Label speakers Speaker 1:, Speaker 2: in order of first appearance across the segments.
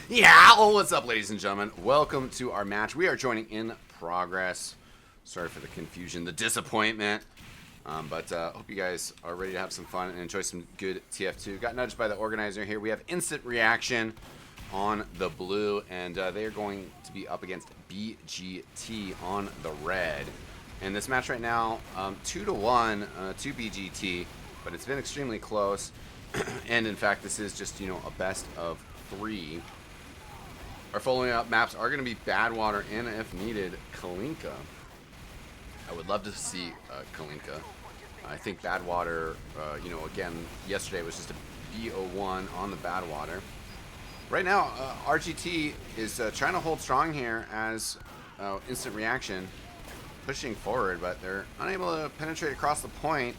Speaker 1: Yeah, oh, what's up, ladies and gentlemen? Welcome to our match. We are joining in progress. Sorry for the confusion, the disappointment. But hope you guys are ready to have some fun and enjoy some good TF2. Got nudged by the organizer here. We have Instant Reaction on the blue, and they are going to be up against BGT on the red. And this match right now, 2-1 to BGT, but it's been extremely close. And in fact, this is just, a best of 3. Our following up maps are going to be Badwater and, if needed, Kalinka. I would love to see Kalinka. I think Badwater, again, yesterday was just a BO1 on the Badwater. Right now, RGT is trying to hold strong here as Instant Reaction pushing forward, but they're unable to penetrate across the point.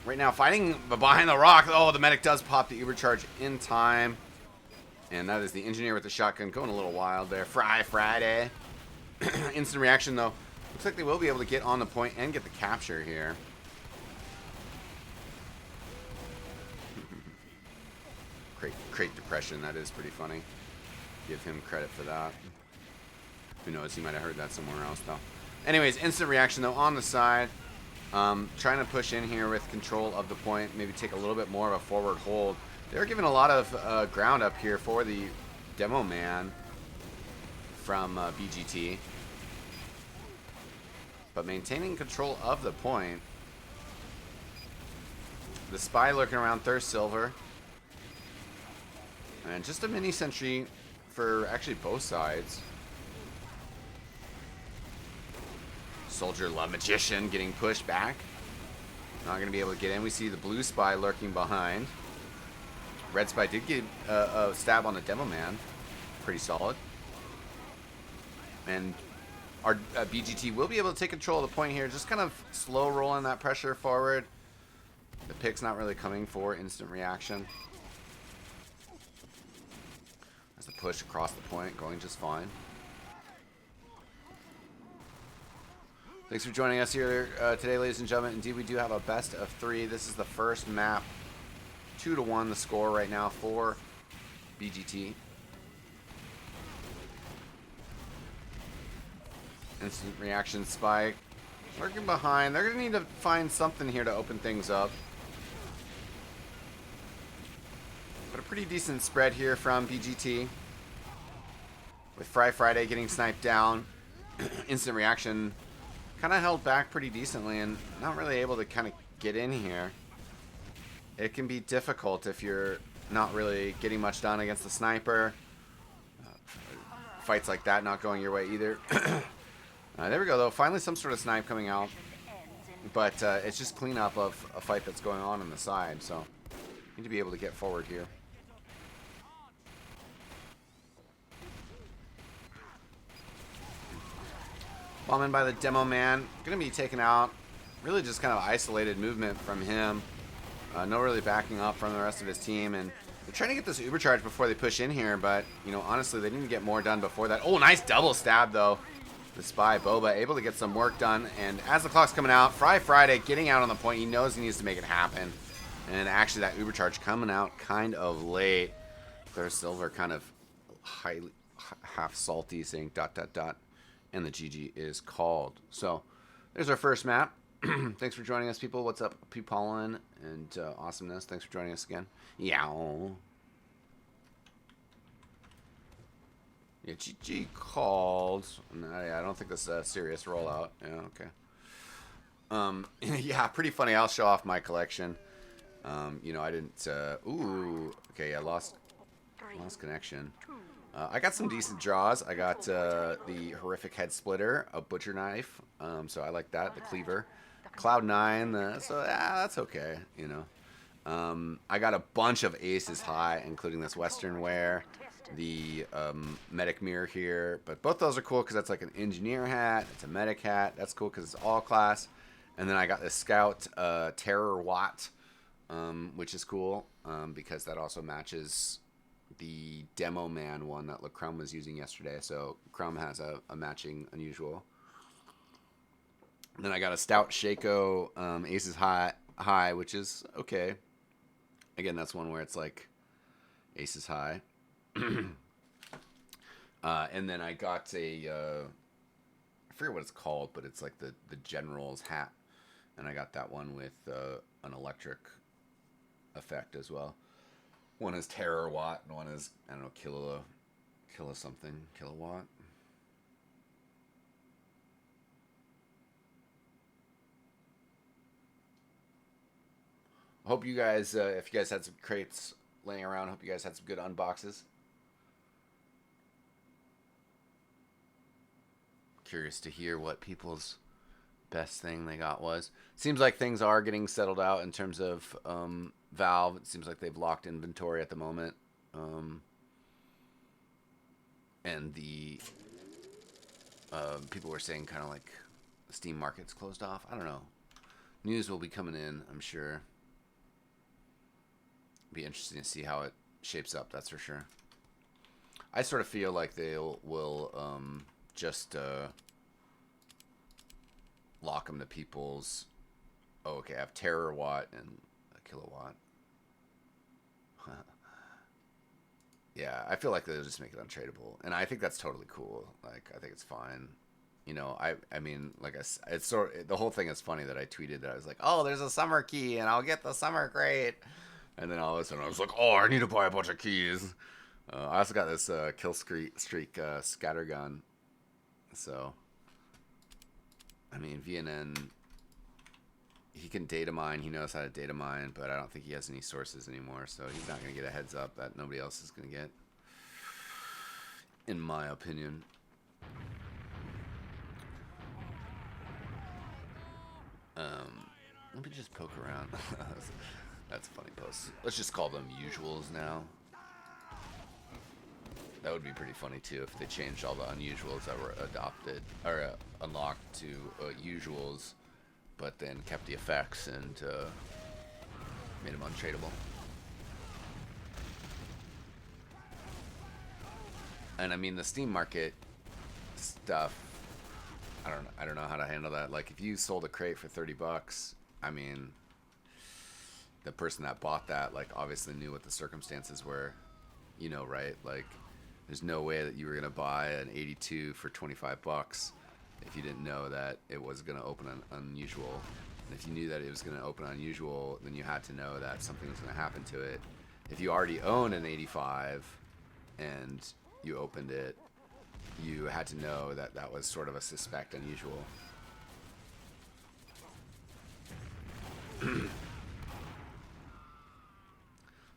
Speaker 1: Right now, fighting behind the rock. Oh, the medic does pop the Uber charge in time. And that is the engineer with the shotgun going a little wild there. Friday. Instant Reaction, though. Looks like they will be able to get on the point and get the capture here. Crate depression, that is pretty funny. Give him credit for that. Who knows, he might have heard that somewhere else, though. Anyways, Instant Reaction, though, on the side. Trying to push in here with control of the point. Maybe take a little bit more of a forward hold. They're giving a lot of ground up here for the demo man from BGT. But maintaining control of the point. The spy lurking around Thirst Silver. And just a mini sentry for actually both sides. Soldier La Magician getting pushed back. Not going to be able to get in. We see the blue spy lurking behind. Red spy did get a stab on the demo man. Pretty solid. And our BGT will be able to take control of the point here. Just kind of slow rolling that pressure forward. The pick's not really coming for Instant Reaction. That's the push across the point, going just fine. Thanks for joining us here today, ladies and gentlemen. Indeed, we do have a best of 3. This is the first map. 2-1 the score right now for BGT. Instant Reaction spike. Lurking behind. They're going to need to find something here to open things up. But a pretty decent spread here from BGT. With Friday getting sniped down. Instant Reaction kind of held back pretty decently and not really able to kind of get in here. It can be difficult if you're not really getting much done against the sniper. Fights like that not going your way either. There we go, though. Finally some sort of snipe coming out. But it's just cleanup of a fight that's going on the side. So need to be able to get forward here. Bomb in by the demo man. Going to be taken out. Really just kind of isolated movement from him. No really backing up from the rest of his team. And they're trying to get this Uber charge before they push in here. But, honestly, they need to get more done before that. Oh, nice double stab, though. The spy, Boba, able to get some work done. And as the clock's coming out, Friday getting out on the point. He knows he needs to make it happen. And actually, that Uber charge coming out kind of late. Thirst Silver kind of half salty saying ... And the GG is called. So, there's our first map. Thanks for joining us, people. What's up, P-Pollen and Awesomeness? Thanks for joining us again. Yeah, GG called. I don't think this is a serious rollout. Yeah, okay. Yeah, pretty funny. I'll show off my collection. I didn't... ooh, okay, I lost connection. I got some decent draws. I got the horrific head splitter, a butcher knife. So I like that. The cleaver. Cloud9. So that's okay. I got a bunch of aces high, including this Western wear, the medic mirror here. But both those are cool because that's like an engineer hat. It's a medic hat. That's cool because it's all class. And then I got this scout terror watt, which is cool because that also matches the demo man one that LaCrum was using yesterday. So Crumb has a matching unusual. Then I got a stout Shaco aces high, which is okay. Again, that's one where it's like aces high. And then I got a, I forget what it's called, but it's like the general's hat. And I got that one with an electric effect as well. One is Terror Watt, and one is, I don't know, kilowatt. Hope you guys, if you guys had some crates laying around, hope you guys had some good unboxes. Curious to hear what people's best thing they got was. Seems like things are getting settled out in terms of Valve. It seems like they've locked inventory at the moment. And the people were saying kind of like the Steam market's closed off. I don't know. News will be coming in, I'm sure. Be interesting to see how it shapes up, that's for sure. I sort of feel like they will just lock them to people's. Oh, okay, I have Terror Watt and a kilowatt. Yeah, I feel like they'll just make it untradeable, and I think that's totally cool. Like, I think it's fine. You know, I mean, like, it's the whole thing is funny that I tweeted that I was like, oh, there's a summer key, and I'll get the summer crate, and then all of a sudden I was like, oh, I need to buy a bunch of keys. I also got this kill streak scattergun. So, I mean, VNN, he can data mine. He knows how to data mine, but I don't think he has any sources anymore. So he's not going to get a heads up that nobody else is going to get, in my opinion. Let me just poke around. That's a funny post. Let's just call them usuals now. That would be pretty funny too if they changed all the unusuals that were adopted or unlocked to usuals, but then kept the effects and made them untradeable. And I mean, the Steam market stuff, I don't know how to handle that. Like, if you sold a crate for $30, I mean, the person that bought that, like, obviously knew what the circumstances were, you know, right? Like, there's no way that you were gonna buy an 82 for $25 if you didn't know that it was gonna open an unusual. And if you knew that it was gonna open unusual, then you had to know that something was gonna happen to it. If you already own an 85 and you opened it, you had to know that that was sort of a suspect unusual.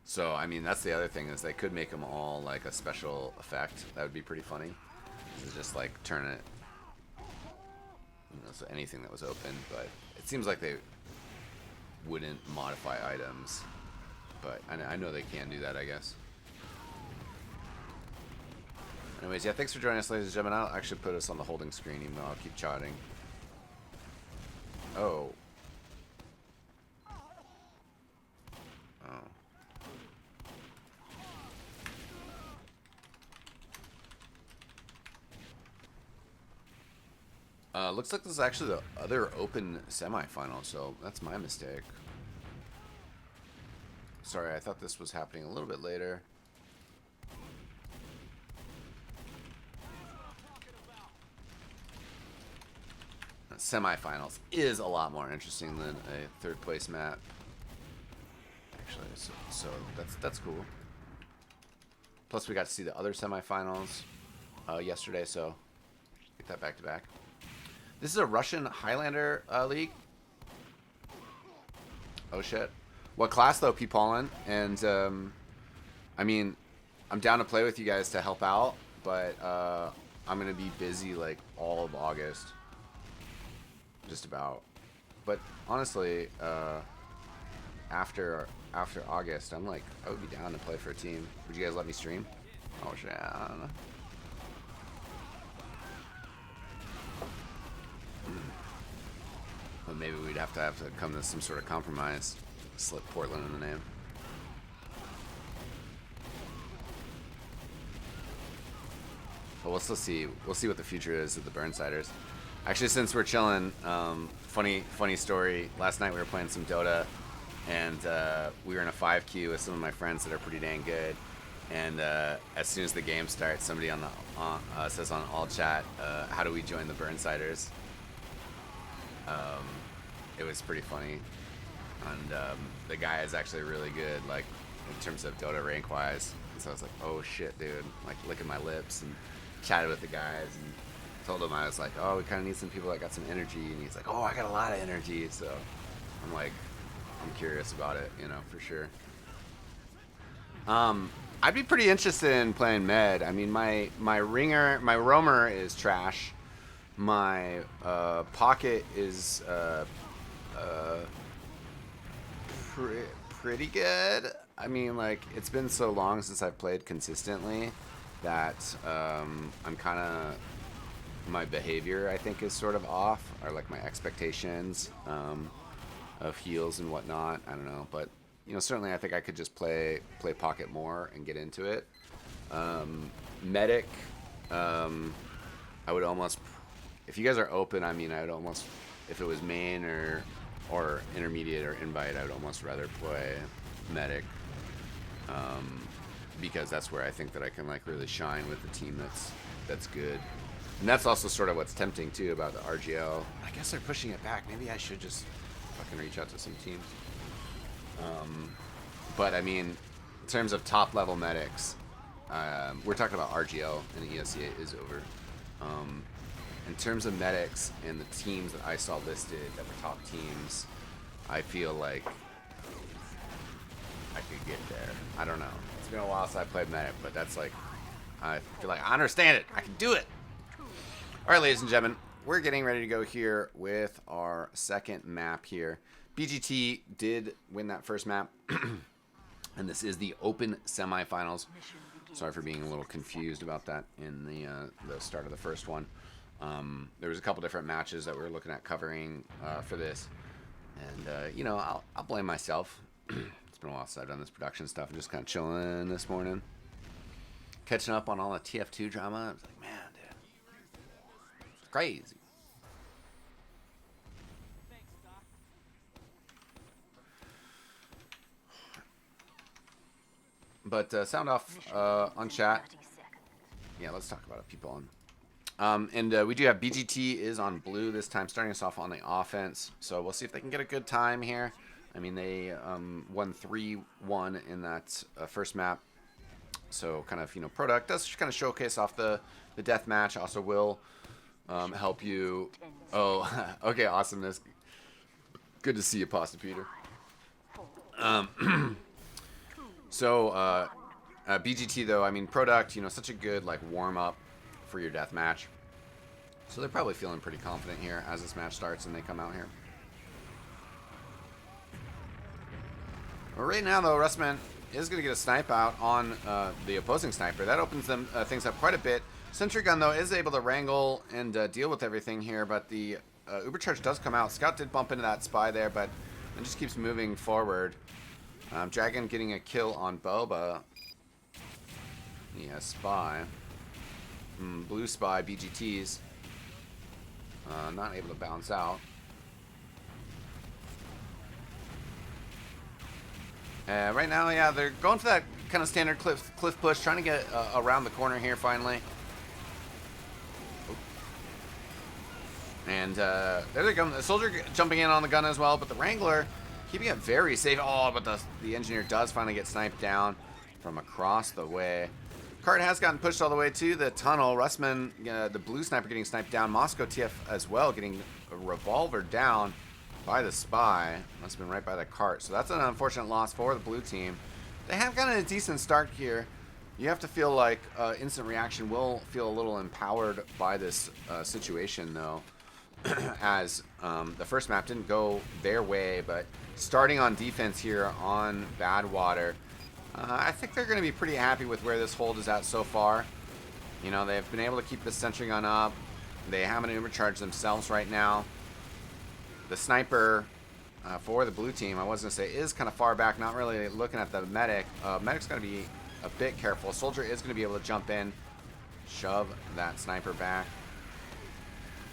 Speaker 1: So, I mean, that's the other thing, is they could make them all like a special effect. That would be pretty funny. To just like turn it, you know, so anything that was open. But it seems like they wouldn't modify items. But I know they can do that, I guess. Anyways, yeah, thanks for joining us, ladies and gentlemen. I'll actually put us on the holding screen, even though I'll keep chatting. Oh. Looks like this is actually the other open semifinal, so that's my mistake. Sorry, I thought this was happening a little bit later. Semifinals is a lot more interesting than a third place map. Actually, so that's cool. Plus, we got to see the other semifinals yesterday, so get that back to back. This is a Russian Highlander league. Oh shit! What class though, P. Paulin? And I mean, I'm down to play with you guys to help out, but I'm gonna be busy like all of August. Just about. But honestly, after August, I'm like, I would be down to play for a team. Would you guys let me stream? Oh shit, I don't know. But maybe we'd have to come to some sort of compromise. Slip Portland in the name. But we'll still see. We'll see what the future is of the Burnsiders. Actually, since we're chilling, funny story. Last night we were playing some Dota, and we were in a 5 queue with some of my friends that are pretty dang good. And as soon as the game starts, somebody on the says on all chat, "How do we join the Burnsiders?" It was pretty funny, and the guy is actually really good, like in terms of Dota rank wise. And so I was like, "Oh shit, dude!" Like licking my lips and chatted with the guys and told him I was like, "Oh, we kind of need some people that got some energy," and he's like, "Oh, I got a lot of energy." So I'm like, I'm curious about it, you know, for sure. I'd be pretty interested in playing med. I mean, my roamer is trash. My pocket is pretty good. I mean, like, it's been so long since I've played consistently that I'm kind of, my behavior, I think, is sort of off, or like my expectations of heals and whatnot. I don't know, but you know, certainly I think I could just play pocket more and get into it. Medic, I would almost, if you guys are open, I mean, I would almost, if it was main or intermediate or invite, I would almost rather play medic, because that's where I think that I can like really shine with the team that's good. And that's also sort of what's tempting too about the RGL. I guess they're pushing it back. Maybe I should just fucking reach out to some teams. But I mean, in terms of top level medics, we're talking about RGL and the ESCA is over. In terms of medics and the teams that I saw listed that were top teams, I feel like I could get there. I don't know. It's been a while since I played medic, but that's like, I feel like I understand it. I can do it. All right, ladies and gentlemen, we're getting ready to go here with our second map here. BGT did win that first map, and this is the open semifinals. Sorry for being a little confused about that in the start of the first one. There was a couple different matches that we were looking at covering for this, and you know, I'll blame myself. It's been a while since I've done this production stuff. I'm just kind of chilling this morning, catching up on all the TF2 drama. I was like, man, dude, it's crazy. But sound off on chat. Yeah, let's talk about it, people on. And we do have BGT is on blue this time, starting us off on the offense. So we'll see if they can get a good time here. I mean, they won 3-1 in that first map. So kind of, you know, product does kind of showcase off the death match. Also will help you. Oh, okay, awesomeness. Good to see you, Pasta Peter. So BGT though, I mean, product, you know, such a good like warm up for your death match. So they're probably feeling pretty confident here as this match starts and they come out here. Well, right now though, Russman is going to get a snipe out on the opposing sniper. That opens them things up quite a bit. Sentry gun though is able to wrangle and deal with everything here, but the Ubercharge does come out. Scout did bump into that spy there, but it just keeps moving forward. Dragon getting a kill on Boba. Yeah, spy. Blue spy, BGTs. Not able to bounce out. Right now, yeah, they're going for that kind of standard cliff push, trying to get around the corner here finally. And there they go. The soldier jumping in on the gun as well, but the Wrangler keeping it very safe. Oh, but the engineer does finally get sniped down from across the way. Cart has gotten pushed all the way to the tunnel. Russman, the blue sniper, getting sniped down. Moscow TF as well, getting a revolver down by the spy. Must have been right by the cart. So that's an unfortunate loss for the blue team. They have gotten a decent start here. You have to feel like InstantReaction will feel a little empowered by this situation, though, as the first map didn't go their way, but starting on defense here on Badwater, I think they're going to be pretty happy with where this hold is at so far. You know, they've been able to keep the sentry gun up. They have an overcharge themselves right now. The sniper for the blue team, I was going to say, is kind of far back, not really looking at the medic. Medic's going to be a bit careful. Soldier is going to be able to jump in, shove that sniper back.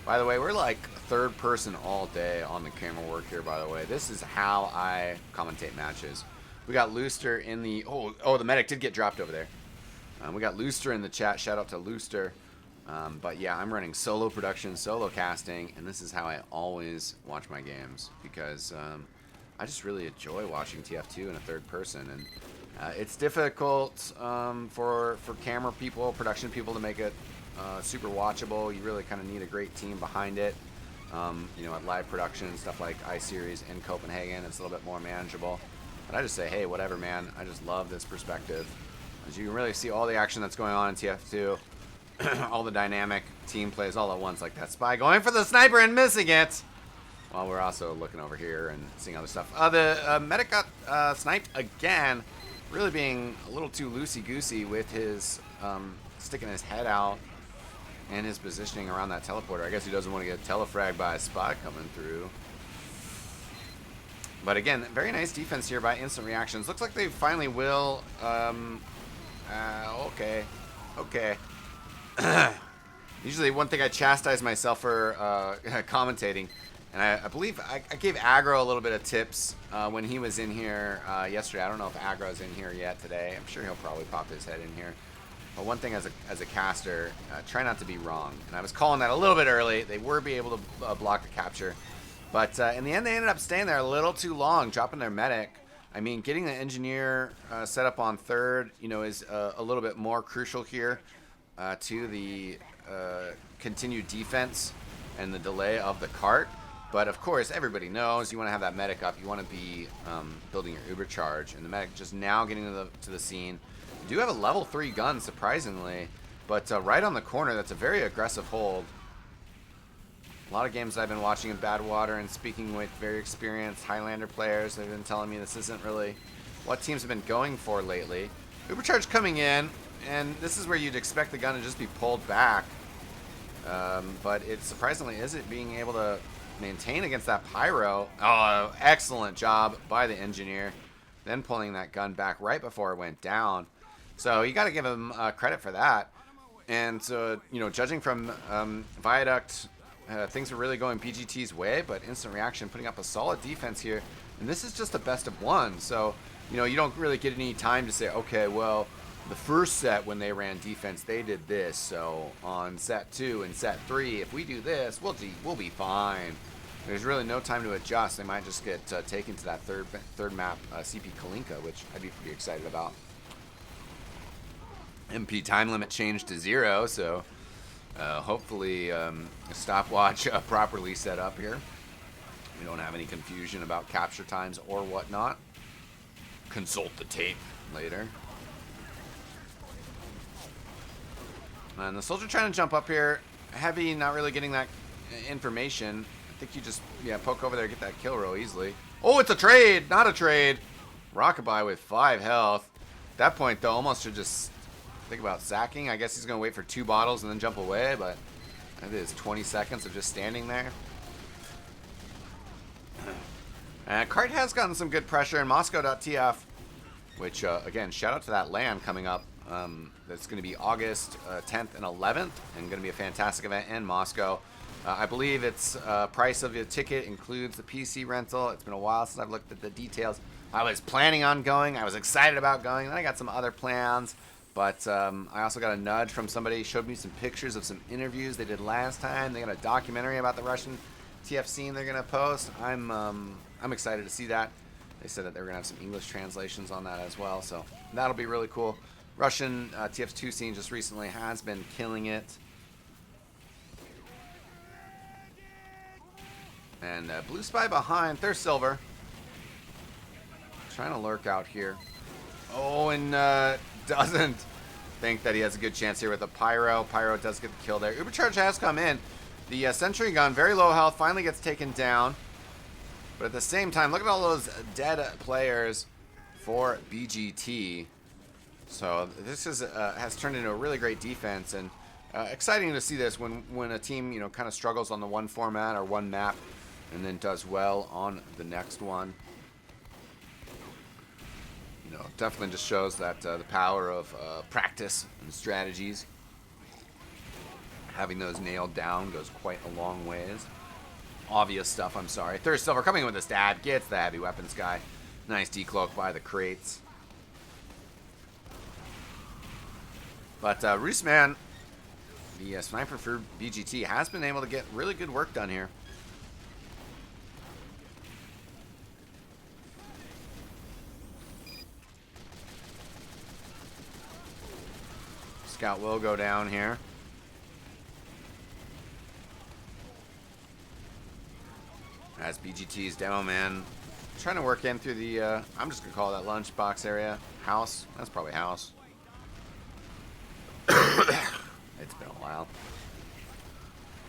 Speaker 1: By the way, we're like third person all day on the camera work here, by the way. This is how I commentate matches. We got Looster in the... Oh, the medic did get dropped over there. We got Looster in the chat. Shout out to Looster. But yeah, I'm running solo production, solo casting, and this is how I always watch my games because I just really enjoy watching TF2 in a third person. And it's difficult for camera people, production people to make it super watchable. You really kind of need a great team behind it. You know, at live production and stuff like iSeries in Copenhagen, it's a little bit more manageable. But I just say, hey, whatever, man. I just love this perspective. As you can really see all the action that's going on in TF2, all the dynamic team plays all at once, like that spy going for the sniper and missing it. While we're also looking over here and seeing other stuff. The medic got sniped again, really being a little too loosey-goosey with his sticking his head out and his positioning around that teleporter. I guess he doesn't want to get telefragged by a spy coming through. But again, very nice defense here by Instant Reactions. Looks like they finally will. Okay. Usually one thing I chastise myself for commentating, and I believe I gave Aggro a little bit of tips when he was in here yesterday. I don't know if Aggro's in here yet today. I'm sure he'll probably pop his head in here. But one thing as a caster, try not to be wrong. And I was calling that a little bit early. They were be able to block the capture. But in the end, they ended up staying there a little too long, dropping their medic. I mean, getting the engineer set up on third, you know, is a little bit more crucial here to the continued defense and the delay of the cart. But of course, everybody knows you want to have that medic up. You want to be building your Uber charge, and the medic just now getting to the scene. You do have a level 3 gun, surprisingly, but right on the corner. That's a very aggressive hold. A lot of games I've been watching in Badwater and speaking with very experienced Highlander players, they've been telling me this isn't really what teams have been going for lately. Ubercharge coming in, and this is where you'd expect the gun to just be pulled back. But it surprisingly isn't being able to maintain against that pyro. Oh, excellent job by the engineer. Then pulling that gun back right before it went down. So you got to give him credit for that. And so, you know, judging from Viaduct, things were really going BGT's way, but Instant Reaction putting up a solid defense here. And this is just a best of one. So, you know, you don't really get any time to say, okay, well, the first set when they ran defense, they did this. So on set 2 and set 3, if we do this, we'll be fine. There's really no time to adjust. They might just get taken to that third map, CP Kalinka, which I'd be pretty excited about. MP time limit changed to 0, so hopefully a stopwatch properly set up here. We don't have any confusion about capture times or whatnot. Consult the tape later. And the soldier trying to jump up here. Heavy, not really getting that information. I think you just, poke over there, get that kill real easily. Oh, it's a trade! Not a trade! Rockabye with 5 health. At that point, though, almost should just think about sacking. I guess he's going to wait for 2 bottles and then jump away, but that is 20 seconds of just standing there. Cart has gotten some good pressure in Moscow.tf, which, again, shout out to that LAN coming up. That's going to be August 10th and 11th, and going to be a fantastic event in Moscow. I believe its price of the ticket includes the PC rental. It's been a while since I've looked at the details. I was planning on going. I was excited about going. Then I got some other plans. But I also got a nudge from somebody. Showed me some pictures of some interviews they did last time. They got a documentary about the Russian TF scene they're going to post. I'm excited to see that. They said that they were going to have some English translations on that as well. So that'll be really cool. Russian TF2 scene just recently has been killing it. And Blue Spy behind. There's Silver. Trying to lurk out here. Oh, and doesn't think that he has a good chance here with a Pyro. Pyro does get the kill there. Ubercharge has come in. The Sentry Gun, very low health, finally gets taken down. But at the same time, look at all those dead players for BGT. So this has turned into a really great defense, and exciting to see this when a team kind of struggles on the one format or one map, and then does well on the next one. Definitely just shows that the power of practice and strategies. Having those nailed down goes quite a long ways. Obvious stuff, I'm sorry. Third Silver coming in with a stab, gets the heavy weapons guy. Nice decloak by the crates. But Roosman, the sniper for BGT, has been able to get really good work done here. Scout will go down here. As BGT's demo man trying to work in through the, I'm just going to call that lunchbox area. House. That's probably house. It's been a while.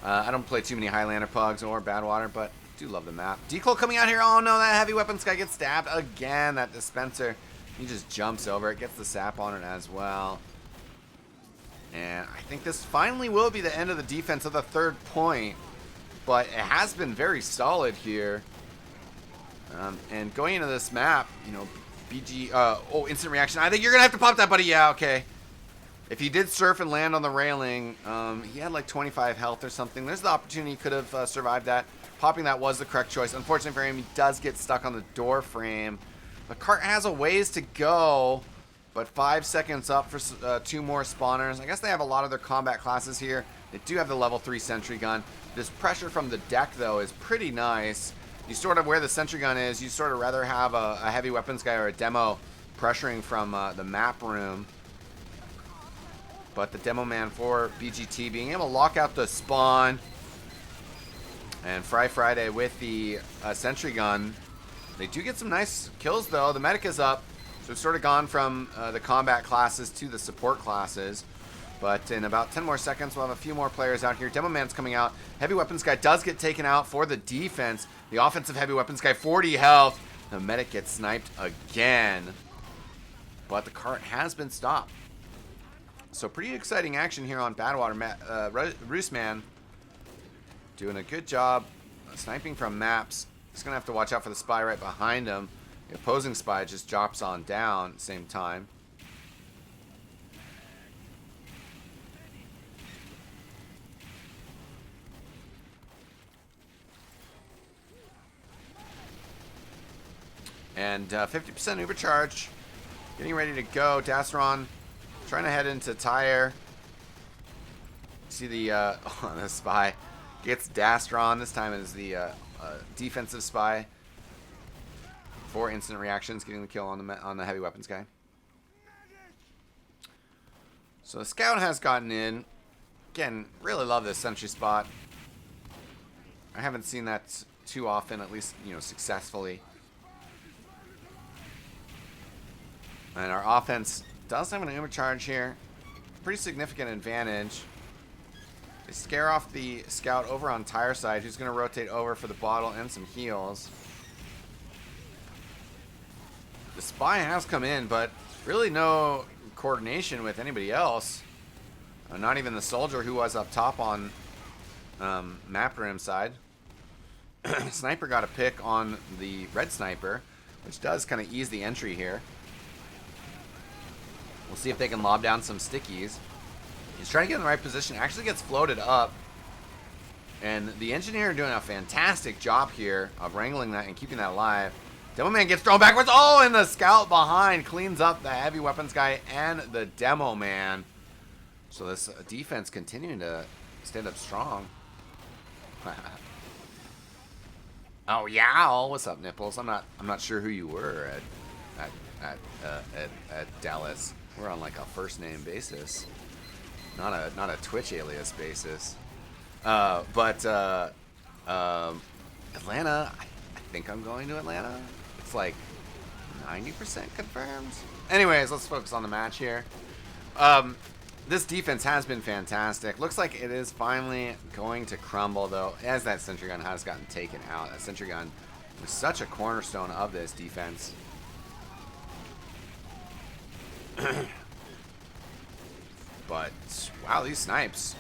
Speaker 1: I don't play too many Highlander pugs or Badwater, but do love the map. Decoy coming out here. Oh no, that heavy weapons guy gets stabbed again. That dispenser. He just jumps over it, gets the sap on it as well. And I think this finally will be the end of the defense of the 3rd point. But it has been very solid here. And going into this map, you know, oh, instant reaction. I think you're going to have to pop that, buddy. Yeah, okay. If he did surf and land on the railing, he had like 25 health or something. There's the opportunity he could have survived that. Popping that was the correct choice. Unfortunately for him, he does get stuck on the door frame. The cart has a ways to go, but 5 seconds up for 2 more spawners. I guess they have a lot of their combat classes here. They do have the level 3 sentry gun. This pressure from the deck, though, is pretty nice. You sort of, where the sentry gun is, you sort of rather have a heavy weapons guy or a demo pressuring from the map room. But the demo man for BGT being able to lock out the spawn. And Friday with the sentry gun. They do get some nice kills, though. The medic is up. So it's sort of gone from the combat classes to the support classes. But in about 10 more seconds, we'll have a few more players out here. Demo man's coming out. Heavy weapons guy does get taken out for the defense. The offensive heavy weapons guy, 40 health. The medic gets sniped again. But the cart has been stopped. So pretty exciting action here on Badwater. Roosman doing a good job sniping from maps. He's going to have to watch out for the spy right behind him. The opposing spy just drops on down at the same time. And 50% overcharge. Getting ready to go. Dastron trying to head into tire. See the the spy gets Dastron. This time is the defensive spy for instant reactions, getting the kill on the heavy weapons guy. So the scout has gotten in. Again, really love this sentry spot. I haven't seen that too often, at least, you know, successfully. And our offense does have an overcharge here. Pretty significant advantage. They scare off the scout over on tire side, who's going to rotate over for the bottle and some heals. The spy has come in, but really no coordination with anybody else. Not even the soldier who was up top on map rim side. Sniper got a pick on the red sniper, which does kind of ease the entry here. We'll see if they can lob down some stickies. He's trying to get in the right position. Actually gets floated up. And the engineer doing a fantastic job here of wrangling that and keeping that alive. Demo man gets thrown backwards. Oh, and the scout behind cleans up the heavy weapons guy and the demo man. So this defense continuing to stand up strong. Oh yeah, what's up, Nipples? I'm not sure who you were at Dallas. We're on like a first name basis, not a Twitch alias basis. But Atlanta, I think I'm going to Atlanta. It's like 90% confirmed. Anyways, let's focus on the match here. This defense has been fantastic. Looks like it is finally going to crumble, though, as that sentry gun has gotten taken out. That sentry gun was such a cornerstone of this defense. But wow, these snipes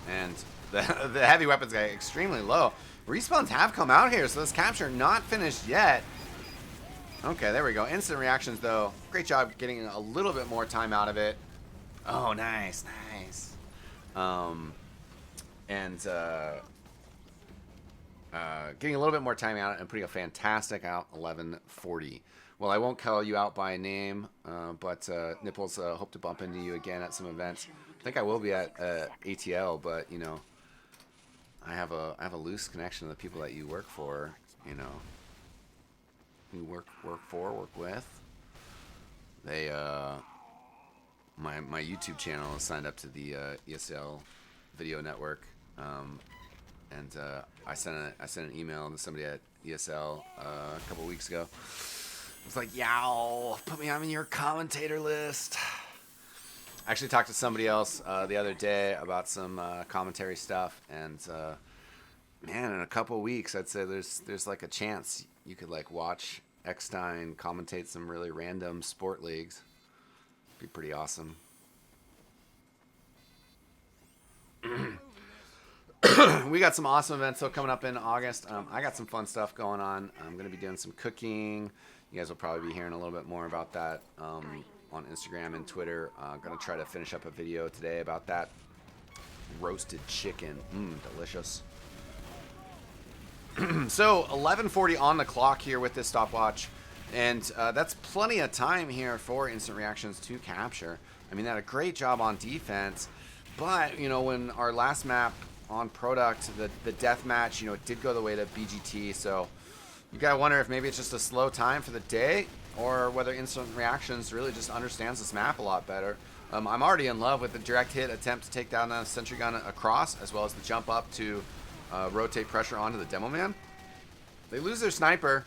Speaker 1: and the heavy weapons guy extremely low. Respawns have come out here, so this capture not finished yet. Okay, there we go. Instant reactions, though. Great job getting a little bit more time out of it. Oh, nice, nice. Getting a little bit more time out and putting a fantastic out 11:40 Well, I won't call you out by name, but Nipples, hope to bump into you again at some events. I think I will be at ATL, but you know, I have a loose connection to the people that you work for. You know, you work with. They my YouTube channel is signed up to the ESL video network, and I sent an email to somebody at ESL a couple weeks ago. I was like, "Yow, put me on your commentator list." I actually talked to somebody else the other day about some commentary stuff, and man, in a couple weeks, I'd say there's like a chance you could like watch Eckstein commentate some really random sport leagues. Be pretty awesome. We got some awesome events still coming up in August. I got some fun stuff going on. I'm going to be doing some cooking. You guys will probably be hearing a little bit more about that on Instagram and Twitter. I'm going to try to finish up a video today about that roasted chicken. Delicious. So 11:40 on the clock here with this stopwatch, and that's plenty of time here for Instant Reactions to capture. I mean, they had a great job on defense, but you know, when our last map on product, the death match, you know, it did go the way to BGT, so you gotta wonder if maybe it's just a slow time for the day, or whether Instant Reactions really just understands this map a lot better. I'm already in love with the direct hit attempt to take down the sentry gun across, as well as the jump up to rotate pressure onto the demo man. They lose their sniper,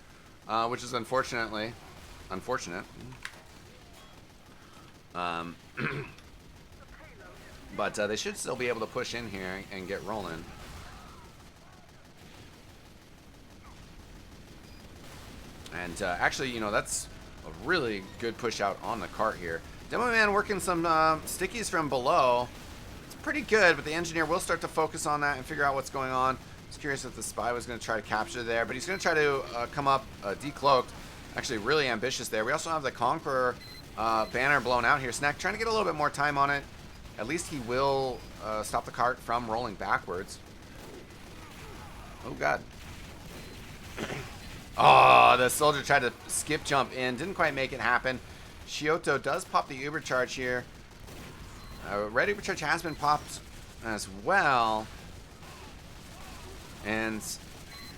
Speaker 1: which is unfortunate. But they should still be able to push in here and get rolling. And actually, you know, that's a really good push out on the cart here. Demo man working some stickies from below. It's pretty good, but the engineer will start to focus on that and figure out what's going on. I was curious if the spy was going to try to capture there, but he's going to try to come up decloaked. Actually, really ambitious there. We also have the Conqueror banner blown out here. Snack trying to get a little bit more time on it. At least he will stop the cart from rolling backwards. Oh, God. Oh, the soldier tried to skip jump in. Didn't quite make it happen. Shioto does pop the Uber charge here. Red Uber charge has been popped as well. And,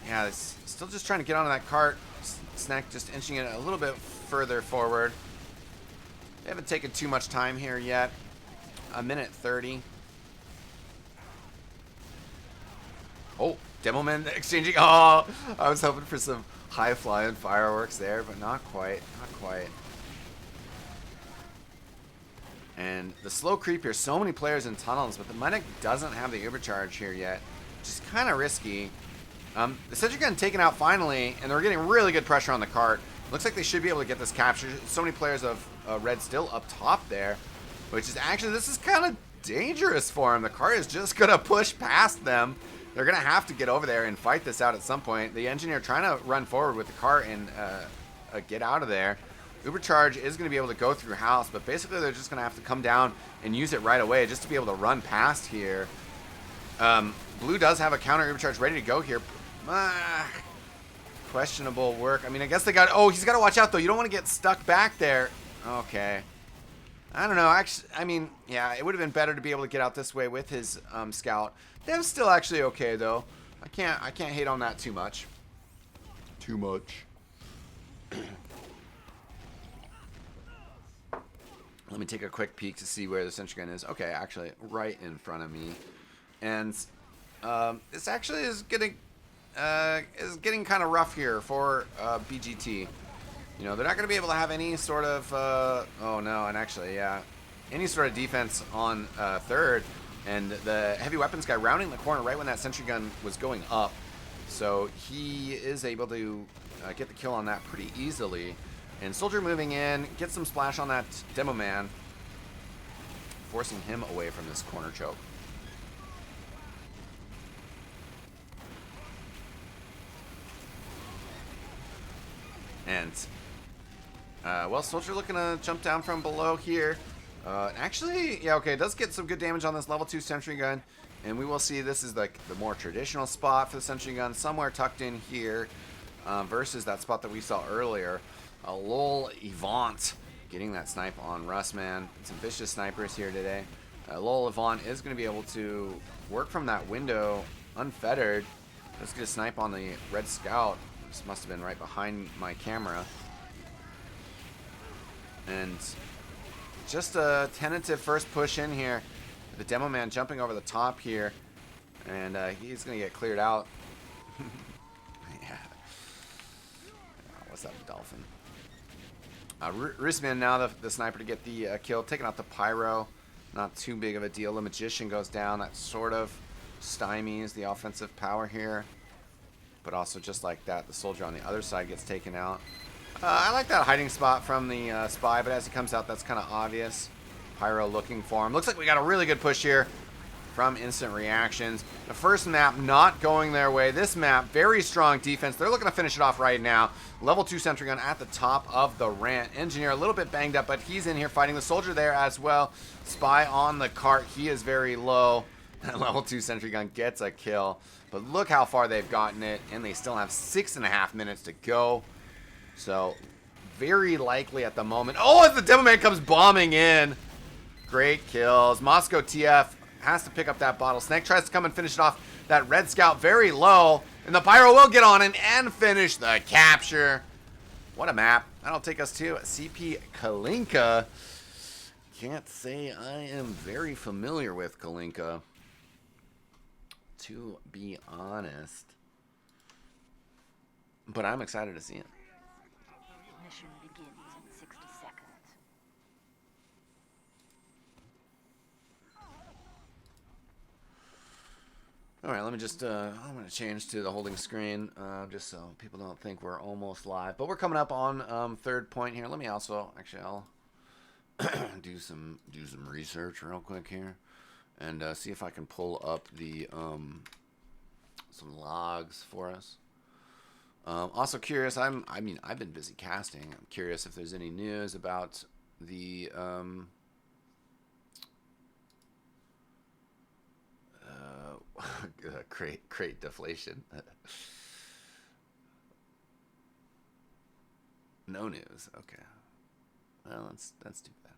Speaker 1: yeah, it's still just trying to get onto that cart. Snack just inching it a little bit further forward. They haven't taken too much time here yet. A minute 30. Oh, Demoman exchanging. Oh, I was hoping for some high flying fireworks there, but not quite. Not quite. And the slow creep here. So many players in tunnels, but the medic doesn't have the overcharge here yet, which is kind of risky. The sentry gun taken out finally, and they're getting really good pressure on the cart. Looks like they should be able to get this capture. So many players of red still up top there, which is actually, this is kind of dangerous for him. The cart is just going to push past them. They're going to have to get over there and fight this out at some point. The engineer trying to run forward with the cart and get out of there. Ubercharge is going to be able to go through house, but basically they're just going to have to come down and use it right away just to be able to run past here. Blue does have a counter Ubercharge ready to go here. Questionable work. I mean, I guess they got... Oh, he's got to watch out, though. You don't want to get stuck back there. Okay. I don't know. Actually, I mean, yeah, it would have been better to be able to get out this way with his scout. Dev's still actually okay, though. I can't hate on that too much. Too much. Let me take a quick peek to see where the sentry gun is. Okay, actually, right in front of me. And this actually is getting kind of rough here for BGT. You know, they're not going to be able to have any sort of, oh no, and actually, yeah, any sort of defense on third. And the heavy weapons guy rounding the corner right when that sentry gun was going up. So he is able to get the kill on that pretty easily. And soldier moving in, get some splash on that demo man, forcing him away from this corner choke. And, well, soldier looking to jump down from below here. Actually, yeah, okay, it does get some good damage on this level 2 sentry gun. And we will see this is like the more traditional spot for the sentry gun, somewhere tucked in here, versus that spot that we saw earlier. Lol Evant getting that snipe on Russ, man. Some vicious snipers here today. Lol Evant is going to be able to work from that window unfettered. Let's get a snipe on the Red Scout. This must have been right behind my camera. And just a tentative first push in here. The Demo Man jumping over the top here. And he's going to get cleared out. Yeah. What's up, Dolphin? Risman now the sniper to get the kill. Taking out the Pyro. Not too big of a deal. The Magician goes down. That sort of stymies the offensive power here. But also just like that, the soldier on the other side gets taken out. I like that hiding spot from the Spy, but as he comes out, that's kind of obvious. Pyro looking for him. Looks like we got a really good push here from Instant Reactions. The first map not going their way. This map, very strong defense. They're looking to finish it off right now. Level 2 sentry gun at the top of the ramp. Engineer a little bit banged up, but he's in here fighting the soldier there as well. Spy on the cart. He is very low. That level 2 sentry gun gets a kill. But look how far they've gotten it, and they still have 6.5 minutes to go. So, very likely at the moment. Oh, as the Demo Man comes bombing in. Great kills. Moscow TF has to pick up that bottle. Snake tries to come and finish it off. That Red Scout very low. And the Pyro will get on in and finish the capture. What a map. That'll take us to CP Kalinka. Can't say I am very familiar with Kalinka, to be honest. But I'm excited to see it.
Speaker 2: Mission begins in 60 seconds.
Speaker 1: All right, let me just, I'm going to change to the holding screen just so people don't think we're almost live. But we're coming up on third point here. Let me also, actually, I'll do some research real quick here and see if I can pull up the some logs for us. Also curious, I mean, I've been busy casting. I'm curious if there's any news about the crate deflation. No news. Okay. Well, that's too bad.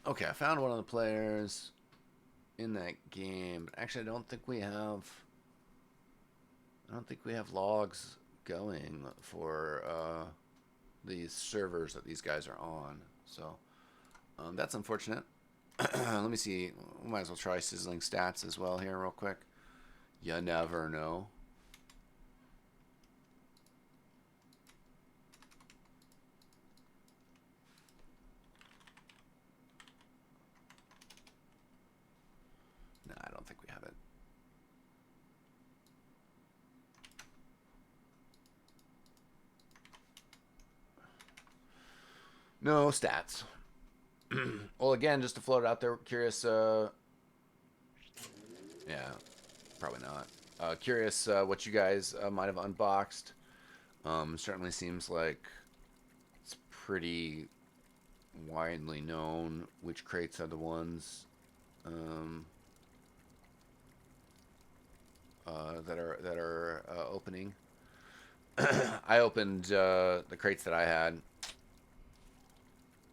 Speaker 1: Okay, I found one of the players in that game, but actually I don't think we have logs going for these servers that these guys are on. So that's unfortunate. Let me see. We might as well try sizzling stats as well here real quick. You never know. No, I don't think we have it. No stats. Well, again, just to float it out there, curious. Yeah, probably not. Curious what you guys might have unboxed. Certainly seems like it's pretty widely known which crates are the ones that are opening. I opened the crates that I had.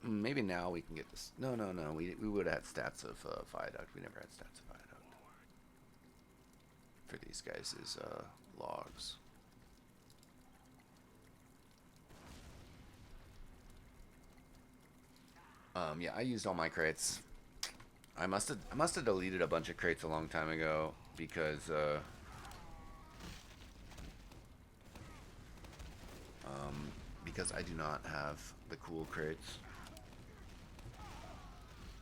Speaker 1: Maybe now we can get this. No. We would have had stats of Viaduct. We never had stats of Viaduct for these guys' logs. Yeah, I used all my crates. I must have deleted a bunch of crates a long time ago because I do not have the cool crates.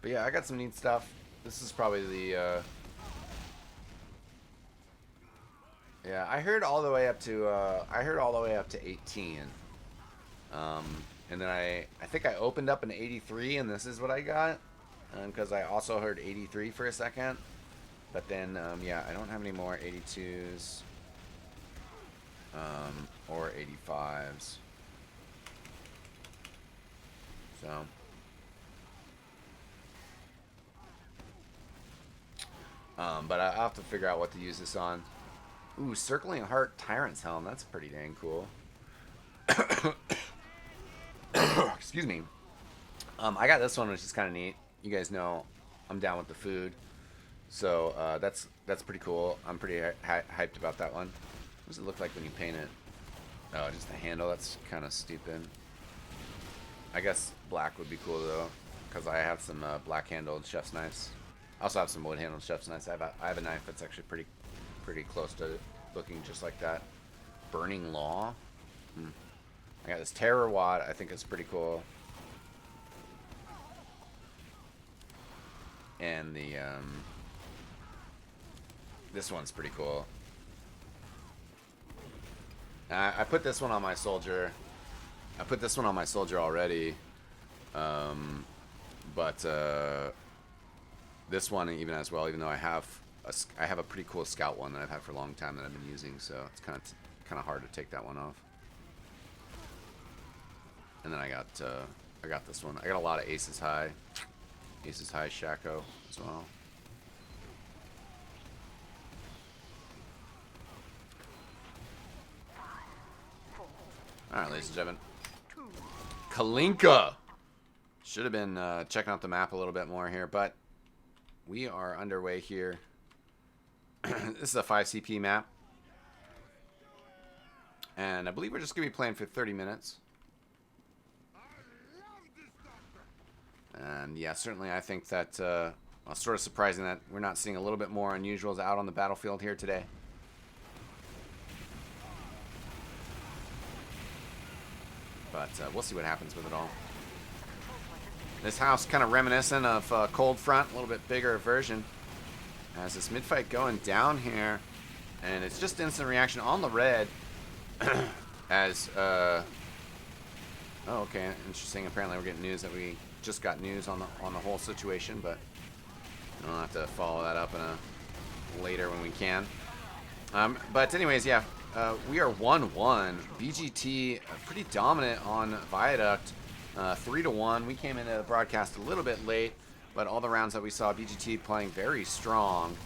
Speaker 1: But yeah, I got some neat stuff. This is probably the yeah, I heard all the way up to 18. And then I think I opened up an 83 and this is what I got. Because I also heard 83 for a second. But then yeah, I don't have any more 82s or 85s. So But I'll have to figure out what to use this on. Ooh, Circling Heart Tyrant's Helm. That's pretty dang cool. Excuse me. I got this one, which is kind of neat. You guys know I'm down with the food. So that's pretty cool. I'm pretty hyped about that one. What does it look like when you paint it? Oh, just the handle. That's kind of stupid. I guess black would be cool, though, because I have some black-handled chef's knives. I also have some wood-handled chef's knives. I have a knife that's actually pretty close to looking just like that. Burning Law. I got this Terror Wad. I think it's pretty cool. And the this one's pretty cool. I put this one on my soldier. I put this one on my soldier already. But this one even as well, even though I have a pretty cool scout one that I've had for a long time that I've been using, so it's kind of hard to take that one off. And then I got this one. I got a lot of Aces High Shaco as well. Alright, ladies and gentlemen. Kalinka! Should have been checking out the map a little bit more here, but we are underway here. This is a 5 CP map. And I believe we're just going to be playing for 30 minutes. And yeah, certainly I think that well, sort of surprising that we're not seeing a little bit more unusuals out on the battlefield here today. But we'll see what happens with it all. This house kind of reminiscent of Cold Front, a little bit bigger version. Has this mid-fight going down here. And it's just instant reaction on the red. As, oh, okay, interesting. Apparently we're getting news that we just got news on the whole situation, but I'll have to follow that up in a later when we can. But anyways, yeah, we are 1-1. BGT pretty dominant on Viaduct, 3-1. We came into the broadcast a little bit late, but all the rounds that we saw, BGT playing very strong.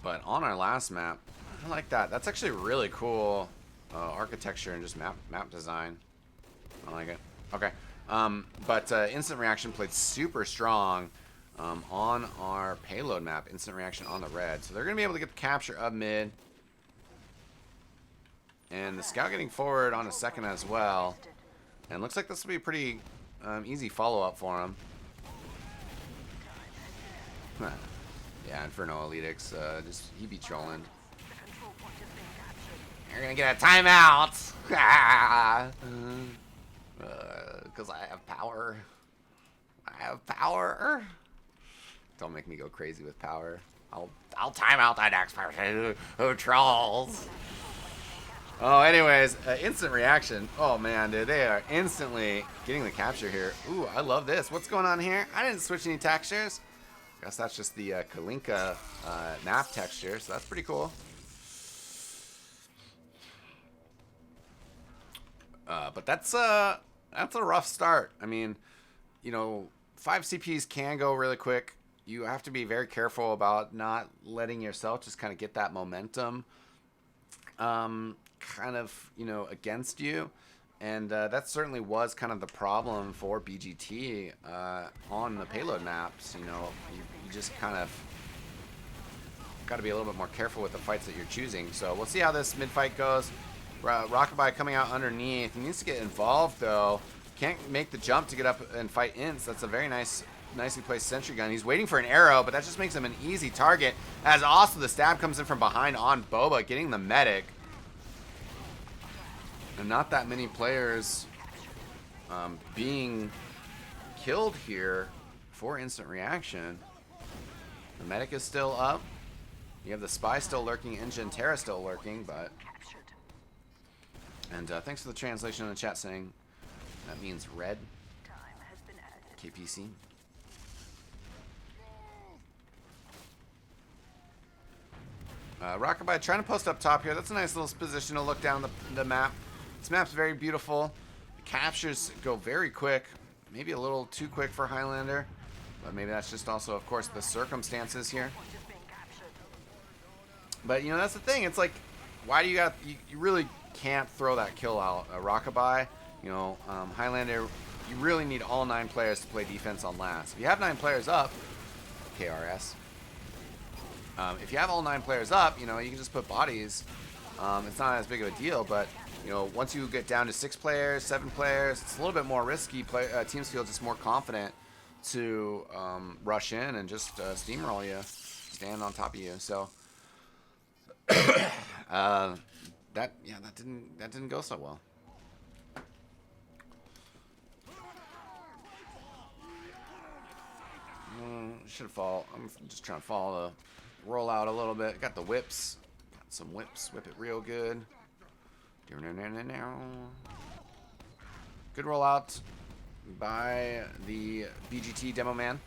Speaker 1: But on our last map, I like that. That's actually really cool architecture and just map design. I like it. Okay. But Instant Reaction played super strong on our payload map. Instant Reaction on the red. So they're going to be able to get the capture of mid. And the scout getting forward on a second as well. And looks like this will be a pretty easy follow-up for him. Yeah, Inferno Elitix, just he be trolling. You're gonna get a timeout! Because I have power. I have power. Don't make me go crazy with power. I'll time out that next person who trolls. Oh, anyways, instant reaction. Oh man, dude, they are instantly getting the capture here. Ooh, I love this. What's going on here? I didn't switch any textures. Guess that's just the Kalinka map texture, so that's pretty cool. But that's a rough start. I mean, you know, 5 CPs can go really quick. You have to be very careful about not letting yourself just kind of get that momentum kind of, you know, against you. And that certainly was kind of the problem for BGT on the payload maps. You know, you just kind of got to be a little bit more careful with the fights that you're choosing. So we'll see how this mid-fight goes. Rockabye coming out underneath. He needs to get involved, though. Can't make the jump to get up and fight Ints. That's a very nicely placed sentry gun. He's waiting for an arrow, but that just makes him an easy target. As also the stab comes in from behind on Boba, getting the medic. And not that many players being killed here for instant reaction. The medic is still up. You have the spy still lurking, Engine Terra still lurking, but... And thanks for the translation in the chat saying that means red. KPC. Rockabye trying to post up top here. That's a nice little position to look down the map. This map's very beautiful. The captures go very quick. Maybe a little too quick for Highlander. But maybe that's just also, of course, the circumstances here. But, you know, that's the thing. It's like, why do you got... You really can't throw that kill out. Rockabye, you know, Highlander, you really need all 9 players to play defense on last. If you have 9 players up, KRS, if you have all 9 players up, you know, you can just put bodies. It's not as big of a deal, but, you know, once you get down to 6 players, 7 players, it's a little bit more risky. Teams feel just more confident to rush in and just steamroll you, stand on top of you. So that didn't go so well. Should fall. I'm just trying to follow the rollout a little bit. Got the whips. Got some whips. Whip it real good. Good rollout by the BGT demo man.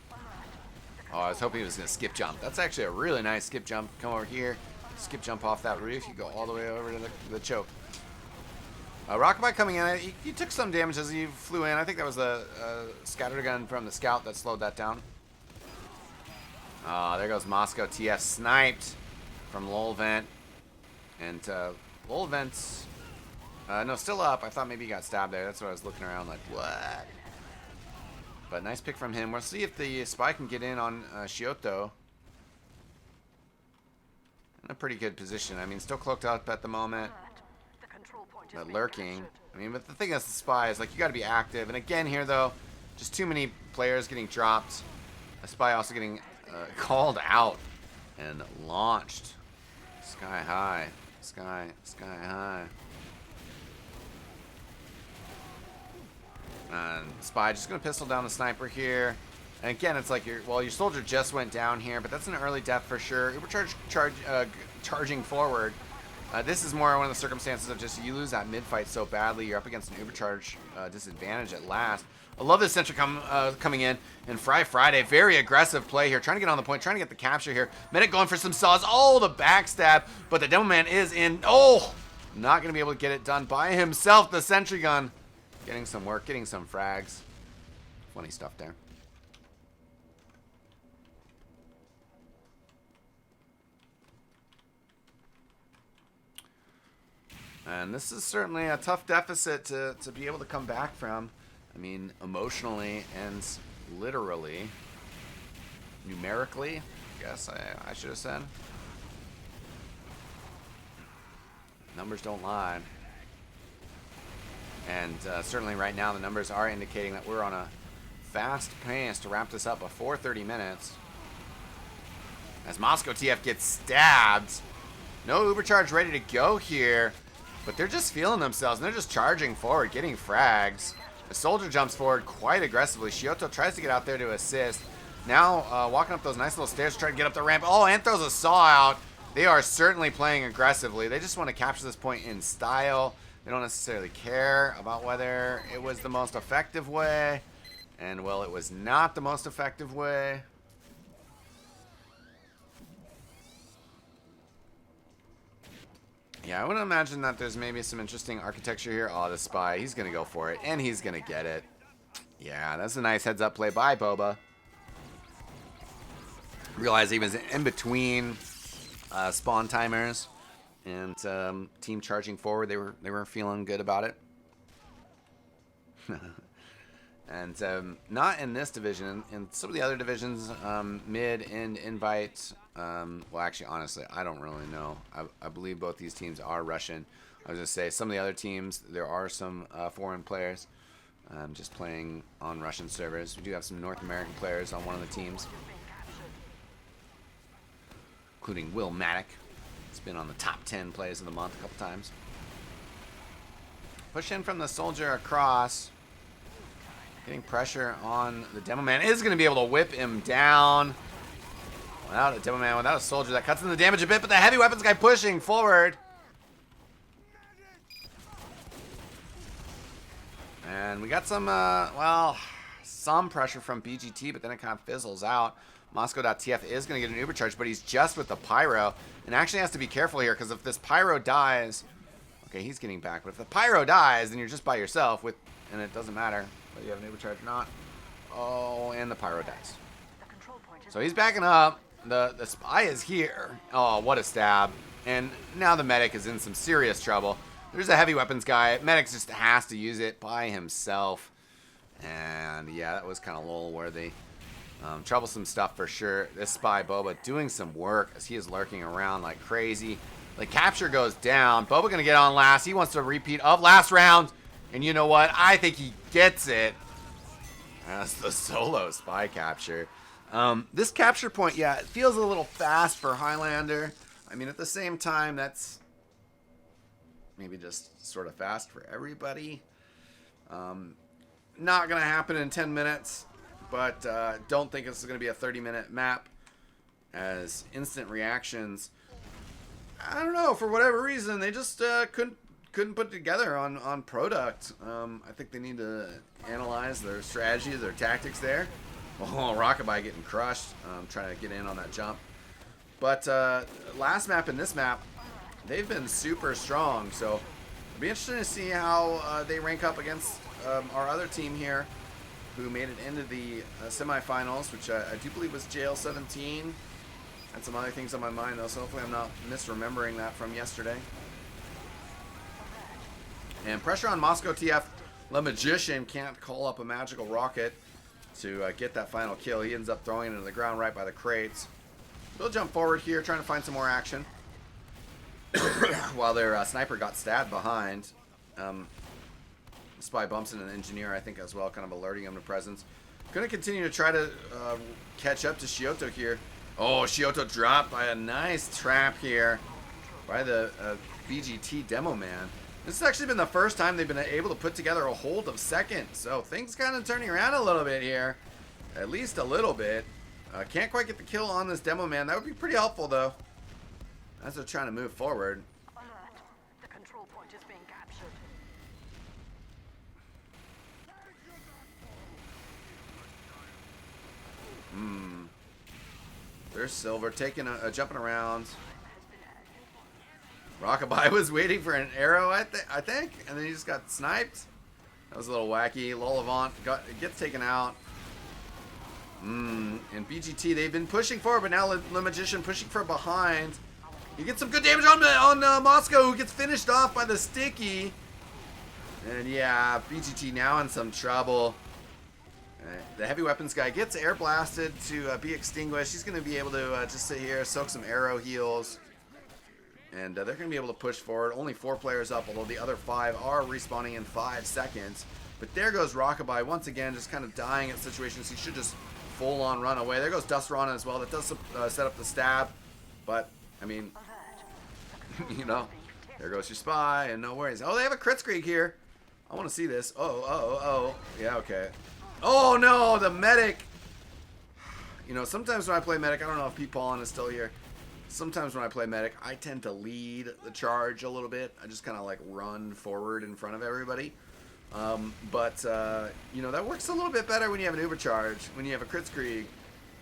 Speaker 1: Oh, I was hoping he was going to skip jump. That's actually a really nice skip jump. Come over here. Skip jump off that roof. You go all the way over to the choke. Rockabye coming in. He took some damage as he flew in. I think that was the scatter gun from the scout that slowed that down. There goes Moscow TF sniped from Lolvent. And Lolvent's... no, still up. I thought maybe he got stabbed there. That's what I was looking around like, what? But nice pick from him. We'll see if the spy can get in on Shioto. In a pretty good position. I mean, still cloaked up at the moment. But lurking. I mean, but the thing is, the spy is like, you got to be active. And again here, though, just too many players getting dropped. A spy also getting called out and launched. Sky high. Sky high. And Spy just going to pistol down the sniper here. And again, it's like, your soldier just went down here, but that's an early death for sure. Charging forward. This is more one of the circumstances of just you lose that mid-fight so badly. You're up against an overcharge disadvantage at last. I love this sentry coming in. And Friday, very aggressive play here. Trying to get on the point, trying to get the capture here. Medic going for some saws. Oh, the backstab. But the demo man is in. Oh, not going to be able to get it done by himself. The sentry gun. Getting some work, getting some frags. Funny stuff there. And this is certainly a tough deficit to be able to come back from. I mean, emotionally and literally. Numerically, I guess I should have said. Numbers don't lie. And certainly right now the numbers are indicating that we're on a fast pace to wrap this up before 30 minutes. As Moscow TF gets stabbed. No overcharge ready to go here. But they're just feeling themselves, and they're just charging forward, getting frags. The soldier jumps forward quite aggressively. Shioto tries to get out there to assist. Now walking up those nice little stairs to try to get up the ramp. Oh, and throws a saw out. They are certainly playing aggressively. They just want to capture this point in style. They don't necessarily care about whether it was the most effective way. And, well, it was not the most effective way. Yeah, I would imagine that there's maybe some interesting architecture here. Oh, the spy. He's going to go for it. And he's going to get it. Yeah, that's a nice heads-up play by Boba. Realized he was in between spawn timers. And team charging forward. They were feeling good about it. And not in this division. In some of the other divisions, mid and invite. Well, actually, honestly, I don't really know. I believe both these teams are Russian. I was going to say, some of the other teams, there are some foreign players just playing on Russian servers. We do have some North American players on one of the teams, including Will Maddock. He's been on the top 10 plays of the month a couple times. Push in from the soldier across. Getting pressure on the demo man. Is going to be able to whip him down. Without a demo man, without a soldier, that cuts in the damage a bit, but the heavy weapons guy pushing forward. And we got some, well, some pressure from BGT, but then it kind of fizzles out. Moscow.tf is going to get an uber charge, but he's just with the pyro. And actually has to be careful here, because if this pyro dies... Okay, he's getting back, but if the pyro dies, then you're just by yourself, and it doesn't matter whether you have an uber charge or not. Oh, and the pyro dies. So he's backing up. The spy is here. Oh, what a stab. And now the medic is in some serious trouble. There's a heavy weapons guy. Medic just has to use it by himself. And yeah, that was kind of lull-worthy. Troublesome stuff for sure. This spy, Boba, doing some work as he is lurking around like crazy. The capture goes down. Boba going to get on last. He wants to repeat of last round. And you know what? I think he gets it. That's the solo spy capture. This capture point, yeah, it feels a little fast for Highlander. I mean, at the same time, that's maybe just sort of fast for everybody. Not going to happen in 10 minutes, but don't think this is going to be a 30-minute map, as instant reactions, I don't know, for whatever reason, they just couldn't put together on product. I think they need to analyze their strategy, their tactics there. Oh, Rockabye getting crushed, trying to get in on that jump. But last map and this map, they've been super strong, so it'll be interesting to see how they rank up against our other team here, who made it into the semifinals, which I do believe was JL17. Had some other things on my mind, though, so hopefully I'm not misremembering that from yesterday. And pressure on Moscow TF. Le Magician can't call up a magical rocket to get that final kill. He ends up throwing it into the ground right by the crates. We'll jump forward here, trying to find some more action. While their sniper got stabbed behind. Spy bumps into an engineer, I think, as well, kind of alerting him to presence. Going to continue to try to catch up to Shioto here. Oh, Shioto dropped by a nice trap here by the BGT demo man. This has actually been the first time they've been able to put together a hold of second. So things kind of turning around a little bit here. At least a little bit. Can't quite get the kill on this demo man. That would be pretty helpful, though, as they're trying to move forward.
Speaker 2: Alert. The control point is being captured.
Speaker 1: There's Silver taking jumping around. Rockabye was waiting for an arrow, I think, and then he just got sniped. That was a little wacky. Lullivant gets taken out. And BGT, they've been pushing forward, but now Le Magician pushing from behind. He gets some good damage on Moscow, who gets finished off by the sticky. And yeah, BGT now in some trouble. The heavy weapons guy gets air blasted to be extinguished. He's going to be able to just sit here, soak some arrow heals. And they're going to be able to push forward. Only 4 players up, although the other 5 are respawning in 5 seconds. But there goes Rockabye once again, just kind of dying at situations. He should just full-on run away. There goes Dustrana as well. That does set up the stab. But, I mean, you know, there goes your spy, and no worries. Oh, they have a crit streak here. I want to see this. Oh. Yeah, okay. Oh, no, the medic. You know, sometimes when I play medic, I don't know if Pete Paulin is still here. Sometimes when I play medic, I tend to lead the charge a little bit. I just kind of like run forward in front of everybody. You know, that works a little bit better when you have an uber charge. When you have a crit screed,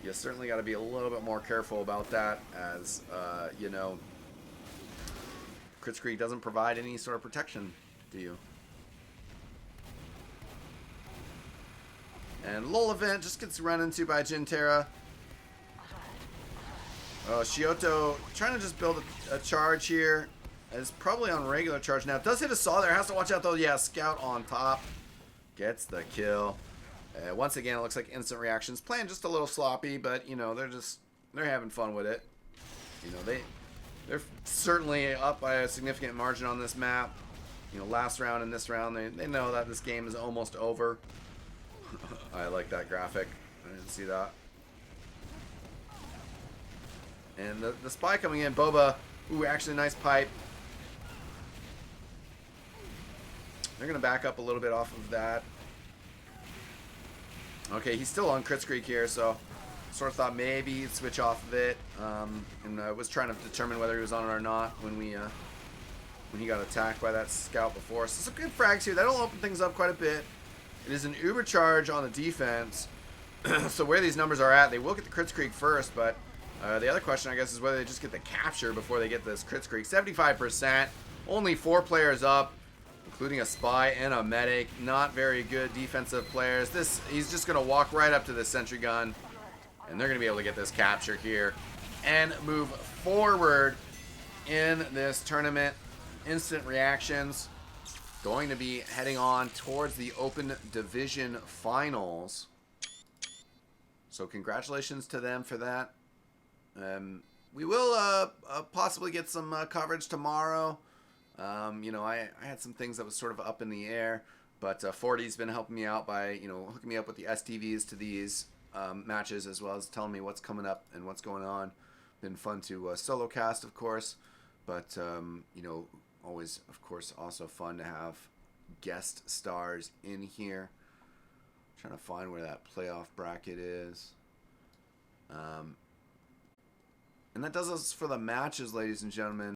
Speaker 1: you certainly got to be a little bit more careful about that, as, you know, crit screed doesn't provide any sort of protection to you. And Lull event just gets run into by Jintera. Shioto trying to just build a charge here. It's probably on regular charge now. Does hit a saw there. Has to watch out though. Yeah, Scout on top. Gets the kill. Once again, it looks like instant reactions. Playing just a little sloppy, but you know, they're having fun with it. You know, they're certainly up by a significant margin on this map. You know, last round and this round, they know that this game is almost over. I like that graphic. I didn't see that. And the spy coming in, Boba. Ooh, actually nice pipe. They're going to back up a little bit off of that. Okay, he's still on crit streak here, so sort of thought maybe he'd switch off of it. And I was trying to determine whether he was on it or not when he got attacked by that scout before. So some good frags here. That'll open things up quite a bit. It is an uber charge on the defense. So where these numbers are at, they will get the crit streak first, but the other question, I guess, is whether they just get the capture before they get this crit streak. 75%, only 4 players up, including a spy and a medic. Not very good defensive players. He's just going to walk right up to the sentry gun And they're going to be able to get this capture here and move forward in this tournament. Instant Reactions going to be heading on towards the Open Division Finals. So congratulations to them for that. We will possibly get some coverage tomorrow. You know, I had some things that was sort of up in the air, but 40's been helping me out by, you know, hooking me up with the STVs to these matches, as well as telling me what's coming up and what's going on. Been fun to solo cast, of course, but you know, always, of course, also fun to have guest stars in here. Trying to find where that playoff bracket is. And that does us for the matches, ladies and gentlemen.